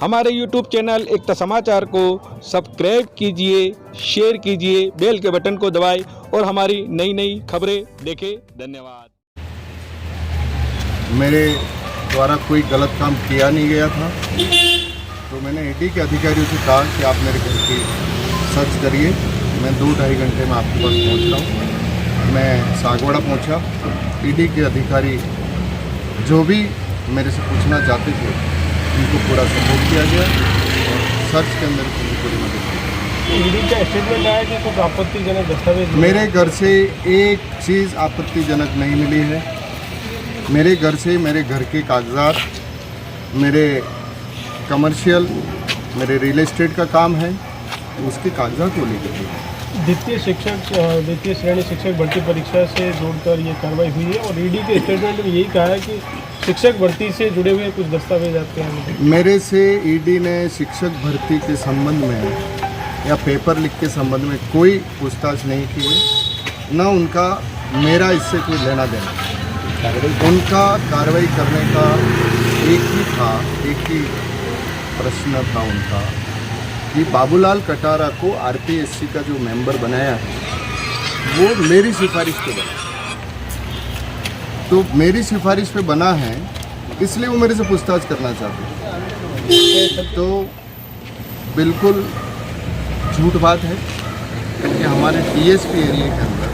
हमारे YouTube channel एकता समाचार को सब्सक्राइब कीजिए, शेयर कीजिए, बेल के बटन को दबाएं और हमारी नई नई खबरें देखें। धन्यवाद। मेरे द्वारा कोई गलत काम किया नहीं गया था, तो मैंने ईडी के अधिकारियों से कहा कि आप मेरे घर की सर्च करिए। मैं 2-2.5 घंटे में आपके पास पहुंच रहा हूँ। मैं सागवाड़ा पहुंचा। ईडी के अधिकारी जो भी मेरे से पूछना चाहते थे उनको पूरा सपोर्ट किया गया और सर्च के अंदर पूरी मदद की। ईडी का स्टेटमेंट आया कि कुछ आपत्तिजनक दस्तावेज मेरे घर से एक चीज़ आपत्तिजनक नहीं मिली है। मेरे घर से मेरे घर के कागजात, मेरे कमर्शियल, मेरे रियल एस्टेट का काम है, उसके कागजात को लेकर द्वितीय श्रेणी शिक्षक भर्ती परीक्षा से जोड़कर ये कार्रवाई हुई है और ईडी के स्टेटमेंट में यही कहा है कि शिक्षक भर्ती से जुड़े हुए कुछ दस्तावेज आपके हैं। मेरे से ईडी ने शिक्षक भर्ती के संबंध में या पेपर लीक के संबंध में कोई पूछताछ नहीं की है, न उनका मेरा इससे कोई लेना देना। उनका कार्रवाई करने का एक ही प्रश्न था उनका कि बाबूलाल कटारा को आरपीएससी का जो मेंबर बनाया है वो मेरी सिफारिश पे बना, तो मेरी सिफारिश पे बना है, इसलिए वो मेरे से पूछताछ करना चाहते हैं। तो बिल्कुल झूठ बात है, क्योंकि हमारे टीएसपी एरिया के अंदर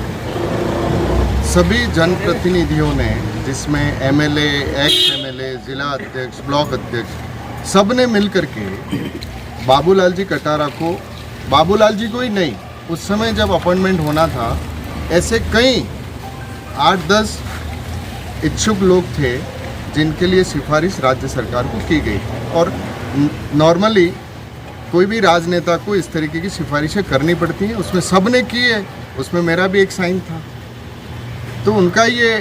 सभी जनप्रतिनिधियों ने, जिसमें एमएलए, एक्स एमएलए, जिला अध्यक्ष, ब्लॉक अध्यक्ष, सब ने मिल करके बाबूलाल जी कटारा को, बाबूलाल जी को ही नहीं, उस समय जब अपॉइंटमेंट होना था ऐसे कई 8-10 इच्छुक लोग थे जिनके लिए सिफारिश राज्य सरकार को की गई। और नॉर्मली कोई भी राजनेता को इस तरीके की सिफारिशें करनी पड़ती हैं, उसमें सब ने की है, उसमें मेरा भी एक साइन था। तो उनका ये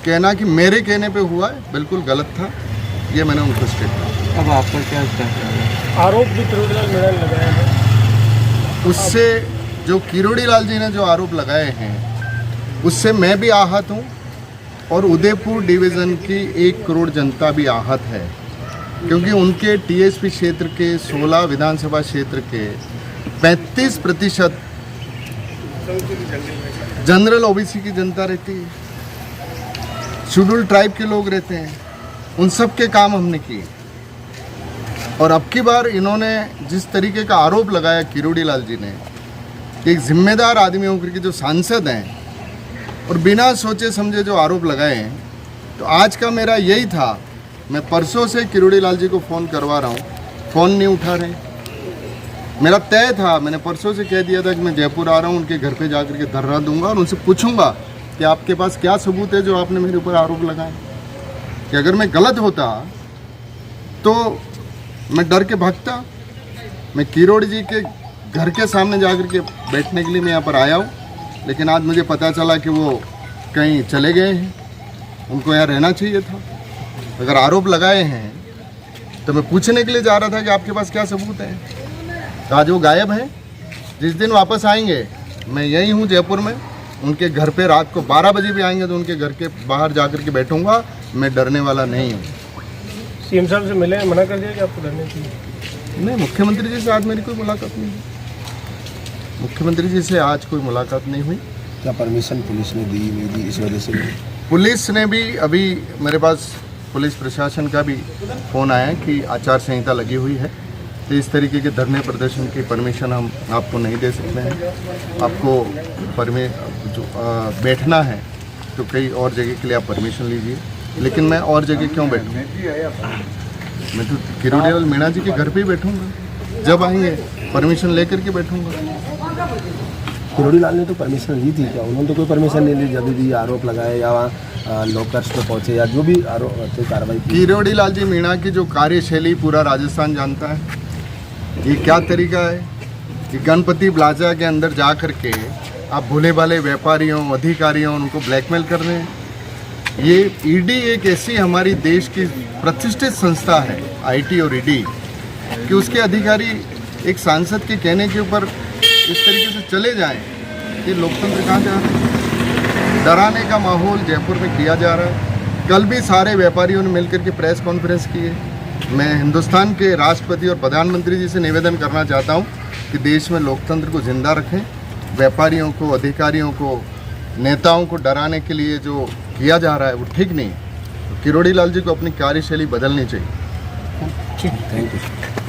कहना कि मेरे कहने पे हुआ है बिल्कुल गलत था, ये मैंने उनको स्टेट किया। अब आपका क्या आरोप भी किरोड़ीलाल मीणा ने लगाया है? उससे जो किरोड़ीलाल जी ने जो आरोप लगाए हैं उससे मैं भी आहत हूँ और उदयपुर डिवीज़न की 1 करोड़ जनता भी आहत है, क्योंकि उनके टीएसपी क्षेत्र के 16 विधानसभा क्षेत्र के 35% जनरल ओबीसी की जनता रहती है, शेड्यूल्ड ट्राइब के लोग रहते हैं, उन सब के काम हमने किए। और अब की बार इन्होंने जिस तरीके का आरोप लगाया किरोड़ीलाल जी ने, एक जिम्मेदार आदमी होकर के जो सांसद हैं और बिना सोचे समझे जो आरोप लगाए हैं, तो आज का मेरा यही था। मैं परसों से किरोड़ीलाल जी को फ़ोन करवा रहा हूँ, फ़ोन नहीं उठा रहे। मेरा तय था, मैंने परसों से कह दिया था कि मैं जयपुर आ रहा हूँ, उनके घर पे जा कर के धरना दूंगा और उनसे पूछूंगा कि आपके पास क्या सबूत है जो आपने मेरे ऊपर आरोप लगाए। कि अगर मैं गलत होता तो मैं डर के भागता। मैं किरोड़ी जी के घर के सामने जा कर के बैठने के लिए मैं यहाँ पर आया हूँ, लेकिन आज मुझे पता चला कि वो कहीं चले गए हैं, उनको यहाँ रहना चाहिए था। अगर आरोप लगाए हैं तो मैं पूछने के लिए जा रहा था कि आपके पास क्या सबूत है। तो आज वो गायब हैं। जिस दिन वापस आएंगे मैं यही हूँ जयपुर में, उनके घर पे रात को 12 बजे भी आएंगे तो उनके घर के बाहर जा कर के बैठूँगा। मैं डरने वाला नहीं हूँ। सीएम साहब से मिले, मना कर दिया कि आपको डरने चाहिए? नहीं, मुख्यमंत्री जी से आज मेरी कोई मुलाकात नहीं हुई। मुख्यमंत्री जी से आज कोई मुलाकात नहीं हुई। क्या परमिशन पुलिस ने दी नहीं दी, इस वजह से? पुलिस ने भी, अभी मेरे पास पुलिस प्रशासन का भी फ़ोन आया है कि आचार संहिता लगी हुई है, तो इस तरीके के धरने प्रदर्शन की परमिशन हम आपको नहीं दे सकते हैं। आपको बैठना है तो कई और जगह के लिए आप परमिशन लीजिए, लेकिन मैं और जगह क्यों बैठूँ? मैं तो किरोड़ीलाल मीणा जी के घर पे ही बैठूँगा, जब आएंगे परमिशन लेकर के बैठूँगा। किरोड़ीलाल ने तो परमिशन ली थी क्या? उन्होंने तो कोई परमिशन नहीं ली जब भी आरोप लगाए या लॉकर्स पे पहुँचे या जो भी आरोप कार्रवाई की? किरोड़ीलाल जी मीणा की जो कार्यशैली पूरा राजस्थान जानता है। ये क्या तरीका है कि गणपति प्लाजा के अंदर जा कर के आप भोले भाले व्यापारियों, अधिकारियों, उनको ब्लैकमेल कर रहे हैं। ये ईडी एक ऐसी हमारी देश की प्रतिष्ठित संस्था है, आईटी और ईडी, कि उसके अधिकारी एक सांसद के कहने के ऊपर इस तरीके से चले जाएं, ये लोकतंत्र कहाँ जा रहा है? डराने का माहौल जयपुर में किया जा रहा है। कल भी सारे व्यापारियों ने मिलकर के प्रेस कॉन्फ्रेंस की है। मैं हिंदुस्तान के राष्ट्रपति और प्रधानमंत्री जी से निवेदन करना चाहता हूं कि देश में लोकतंत्र को जिंदा रखें। व्यापारियों को, अधिकारियों को, नेताओं को डराने के लिए जो किया जा रहा है वो ठीक नहीं है। तो किरोड़ी लाल जी को अपनी कार्यशैली बदलनी चाहिए। ठीक। Thank you.